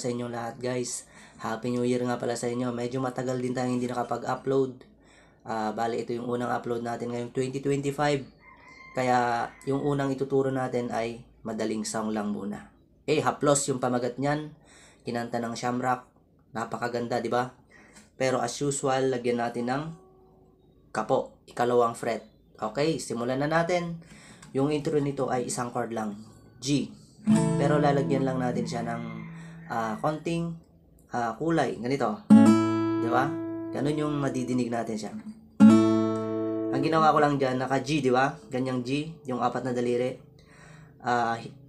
sa inyong lahat guys. Happy New Year nga pala sa inyo. Medyo matagal din tayong hindi nakapag-upload. Bali ito yung unang upload natin ngayong 2025. Kaya yung unang ituturo natin ay madaling song lang muna. Haplos yung pamagat niyan. Kinanta ng Shamrock. Napakaganda, di ba? Pero as usual, lagyan natin ng kapo, ikalawang fret. Okay, simulan na natin. Yung intro nito ay isang chord lang, G. Pero lalagyan lang natin siya ng konting kulay, ganito. Di ba? Ganun yung madidinig natin siya. Ang ginawa ko lang dyan, naka G, di ba? Ganyang G, yung apat na daliri.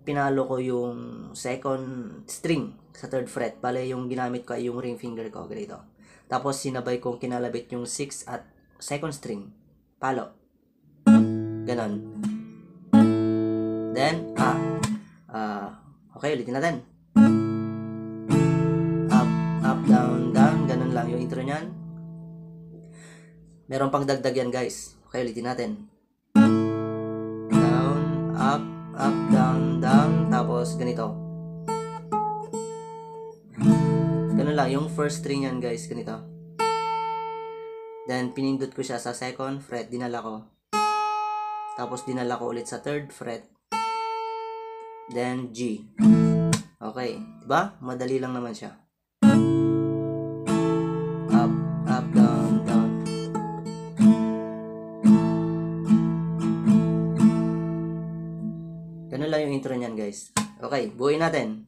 Pinalo ko yung second string sa third fret. Bale, yung ginamit ko ay yung ring finger ko, ganito. Tapos, sinabay kong kinalabit yung 6 at second string. Palo. Ganon. Then, okay, ulitin natin. Up, up, down, down. Ganon lang yung intro nyan. Meron pang dagdag yan, guys. Okay, ulitin natin. Down, up, up, down, down. Tapos, ganito. Ganon lang. Yung first string yan, guys. Ganito. Then, pinindot ko siya sa second fret. Dinala ko. Tapos, dinala ko ulit sa third fret. Then, G. Okay. Diba? Madali lang naman siya. Up, up, down, down. Ganun lang yung intro niyan, guys. Okay. Buuin natin.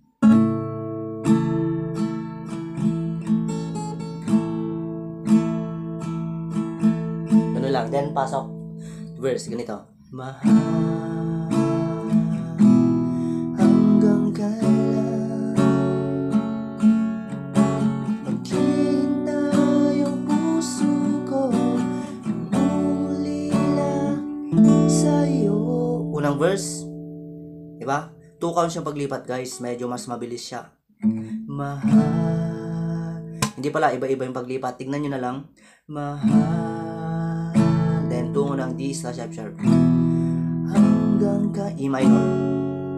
Ganun lang. Then, pasok. Verse. Ganito. Mahal hanggang kailan maghihintay ang puso ko umulila sa'yo. Unang verse, diba? 2 counts yung paglipat, guys. Medyo mas mabilis siya. Mahal. Hindi pala, iba-iba yung paglipat. Tignan nyo na lang. Mahal. Then, tungo ng D slash F sharp. Hanggang ka E minor.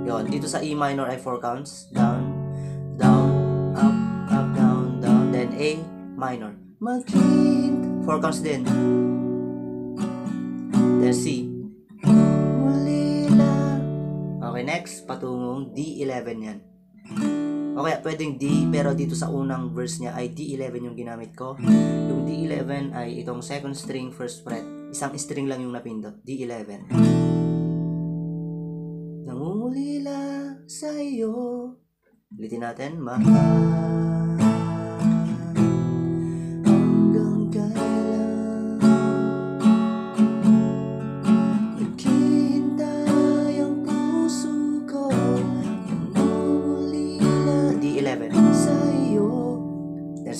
Yun. Dito sa E minor ay 4 counts. Down, down, up, up, down, down. Then A minor. Maghihintay. 4 counts din. Then C. Okay, next, patungong D11 yan. Okay, pwedeng D, pero dito sa unang verse niya ay D11 yung ginamit ko. Yung D11 ay itong second string, first fret. Isang string lang yung napindot, D11. Nangungulila sa iyo. Ulitin natin, mahal.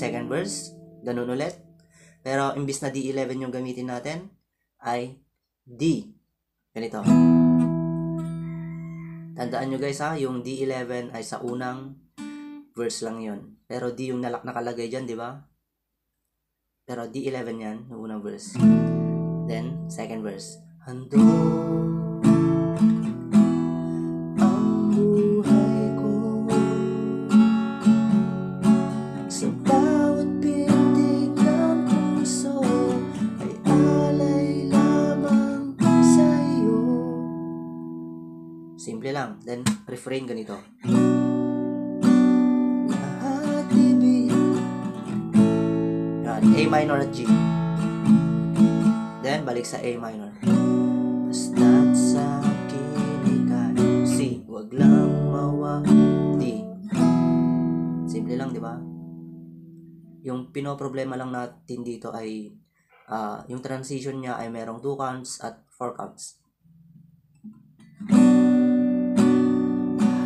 Second verse, ganun ulit. Pero imbis na D11 yung gamitin natin, ay D. Ganito. Tandaan nyo guys ha, yung D11 ay sa unang verse lang yon. Pero D yung nakalagay dyan, di ba? Pero D11 yan, yung unang verse. Then, second verse. Hando ang buhay ko sa bawat pintig ng puso ay alay lamang sa iyo. Simple lang. Then, refrain ganito. Lahat ibig. Yan. A minor at G. Then, balik sa A minor. Basta't sa akin ikay. C. Wag lang mawa. D. Simple lang, di ba? Yung pinoproblema lang natin dito ay yung transition niya ay merong 2 counts at 4 counts.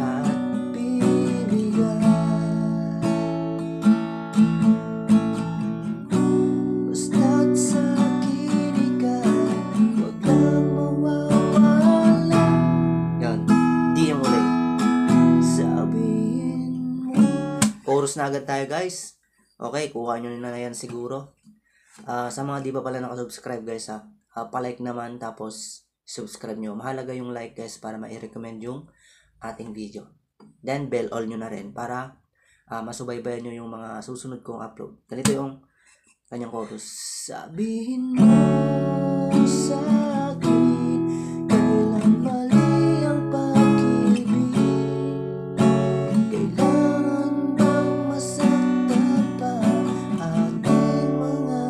At bibigay basta't sa akin ikay wag lang mawawala. Yan. D yung uli. Sabihin mo. Chorus na agad tayo guys. Okay, kuha nyo na yan siguro. Sa mga di pa pala nakasubscribe guys palike naman tapos subscribe nyo. Mahalaga yung like guys para ma-recommend yung ating video. Then bell all nyo na rin para masubaybayan nyo yung mga susunod kong upload. Ganito yung kanyang chorus. Sabihin mo sa akin, kailan mali ang pag-ibig? Kailangan bang masaktan pa ating mga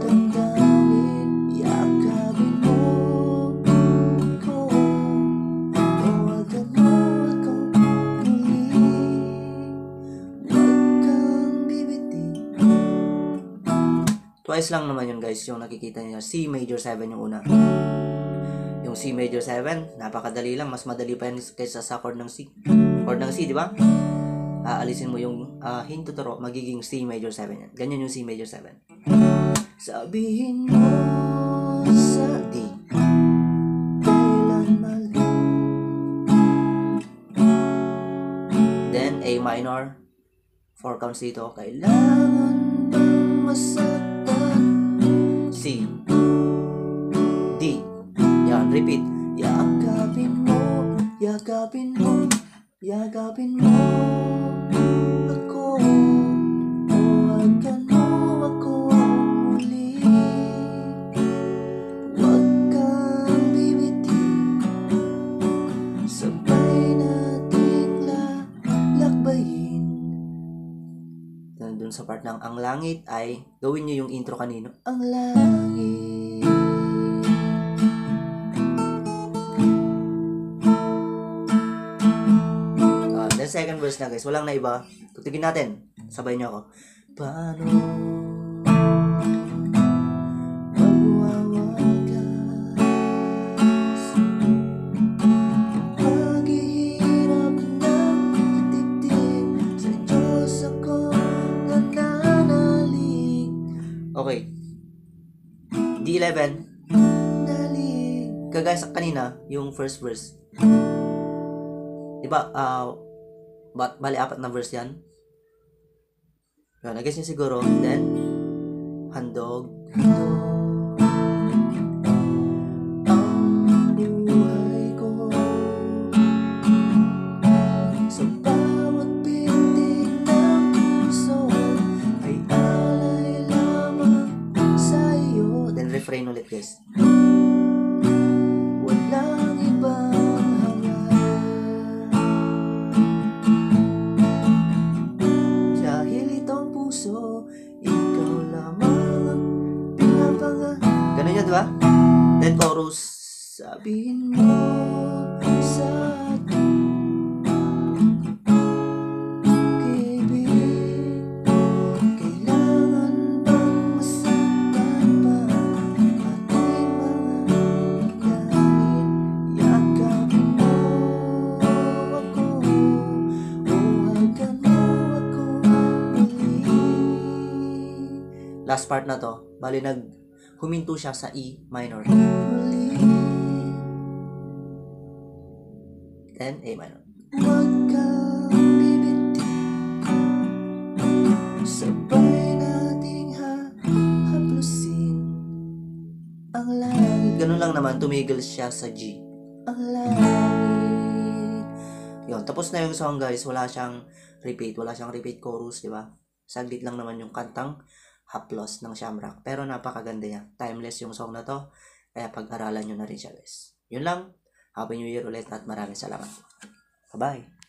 damdamin? Yakapin mo ko, tawagan mo ako muli, huwag kang bibiti. Twice lang naman yun guys, yung nakikita niyo. C major 7 yung una. Yung C major 7, napakadali lang. Mas madali pa yan kaysa sa chord ng C. Chord ng C, di ba? Aalisin mo yung hintuturo, magiging C major 7 yan. Ganyan yung C major 7. Sabihin mo sa D, kailan mali. Then A minor, 4 counts dito. Kailangan bang masaktan? C, D, yan, repeat. Yakapin mo, yakapin mo, yakapin mo ako, tawagan mo ako muli, huwag kang bibiti, sabay nating lakbayin. Dun sa part ng ang langit ay gawin nyo yung intro kanino. Ang langit. Then second verse na guys, walang na iba. Tutigin natin. Sabay nyo ako. Paano magwawakas paghihirap ng dibdib, sa Diyos ako nananalig. Okay. D11. Nalig. Kagaya sa kanina, yung first verse. Diba, bali 4 na verse yan. Yan, I guess nyo siguro. Then, handog. Ang buhay ko sa bawat pintig ng puso ay alay lamang sa iyo. Then, refrain ulit guys. Walang ibang ikaw lamang ang pinapanga. Ganun yun, diba? Then chorus. Sabihin mo sa akin, ibig, kailangan bang masaktan pa ating mga damdamin? Yakapin mo ako, huwagan mo ako muli. Last part na to, bali huminto siya sa E minor. Then A minor. Huwag kang bibiti, sabay nating haplusin ang langit. Ganun lang naman, tumigil siya sa G. Ang langit. Yun, tapos na yung song guys, wala siyang repeat chorus, di ba? Saglit lang naman yung kantang haplos ng Shamrock. Pero napakaganda niya. Timeless yung song na to. Kaya pag-aralan nyo na rin siya guys. Yun lang. Happy New Year ulit at maraming salamat. Bye-bye.